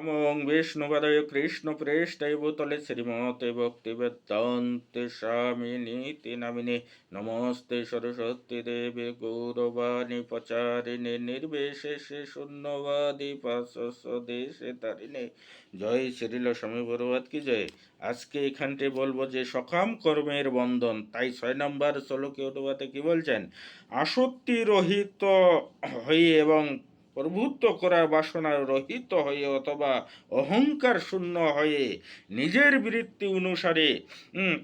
নমো বিষ্ণুপদায় কৃষ্ণপ্রেষ্ঠায় ভূতলে শ্রীমতে ভক্তিবেদান্তে স্বামিনীতি নামিনে নমস্তে সরস্বতী দেবে গৌরবাণী প্রচারিণে নির্বিশেষে শূন্যবাদী পাশে তারিণে। জয় শ্রীল স্বামী বরবাদ কি জয়। আজকে এখানটি বলবো যে সকাম কর্মের বন্ধন, তাই 6 নম্বর শ্লোকে অনুবাদে কি বলছেন, আসক্তি রহিত হয়ে এবং প্রভুত্ব করার বাসনা রহিত হয়ে অথবা অহংকার শূন্য হয়ে নিজের বৃত্তি অনুসারে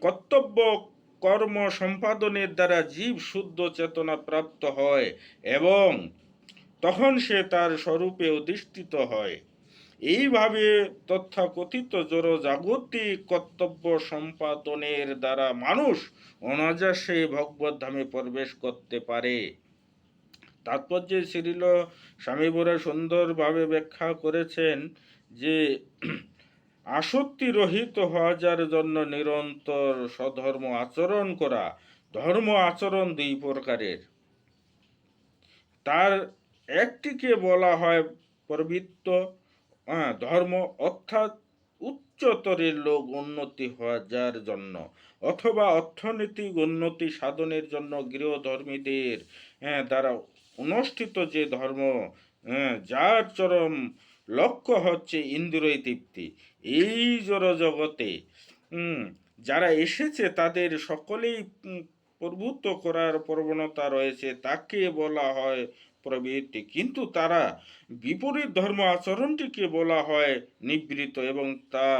কর্তব্য কর্ম সম্পাদনের দ্বারা জীব শুদ্ধ চেতনা প্রাপ্ত হয় এবং তখন সে তার স্বরূপে অধিষ্ঠিত হয়। এইভাবে তথাকথিত জড় জাগতিক কর্তব্য সম্পাদনের দ্বারা মানুষ অনায়াসে ভগবত ধামে প্রবেশ করতে পারে। তাৎপর্যে শ্রীল স্বামী বড় সুন্দরভাবে ব্যাখ্যা করেছেন যে আসক্তি রহিত হওয়ার জন্য নিরন্তর স্বধর্ম আচরণ করা। ধর্ম আচরণ 2 প্রকারের। তার একটিকে বলা হয় পবিত্র ধর্ম, অর্থাৎ উচ্চতরের লোক উন্নতি হওয়ার জন্য অথবা অর্থনৈতিক উন্নতি সাধনের জন্য গৃহধর্মীদের দ্বারা অনুষ্ঠিত যে ধর্ম, যার চরম লক্ষ্য হচ্ছে ইন্দ্রিয় তৃপ্তি। এই জড়জগতে যারা এসেছে তাদের সকলেই প্রভুত্ব করার প্রবণতা রয়েছে, তাকে বলা হয় প্রবৃত্তি। কিন্তু তারা বিপরীত ধর্ম আচরণটিকে বলা হয় নিবৃত্ত এবং তা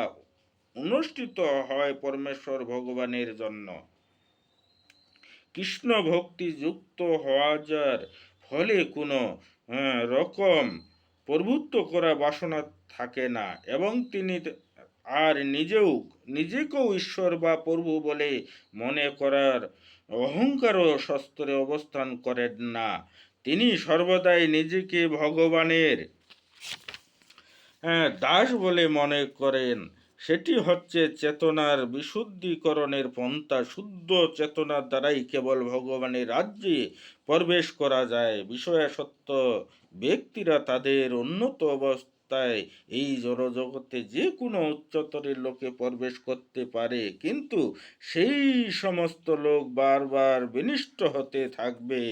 অনুষ্ঠিত হয় পরমেশ্বর ভগবানের জন্য। কৃষ্ণ ভক্তি যুক্ত হওয়ার ফলে কোনো রকম প্রভুত্ব করা বাসনা থাকে না এবং তিনি আর নিজেকেও ঈশ্বর বা প্রভু বলে মনে করার অহংকার ও শস্ত্রে অবস্থান করেন না। তিনি সর্বদাই নিজেকে ভগবানের দাস বলে মনে করেন। সেটি হচ্ছে চেতনার বিশুদ্ধীকরণের পন্থা। শুদ্ধ চেতনার দ্বারাই কেবল ভগবানের রাজ্যে প্রবেশ করা যায়। বিষয়াসক্ত ব্যক্তিরা তাদের উন্নত অবস্থায় এই জড়জগতে যে কোনো উচ্চতরের লোকে প্রবেশ করতে পারে, কিন্তু সেই সমস্ত লোক বারবার বিনষ্ট হতে থাকবে।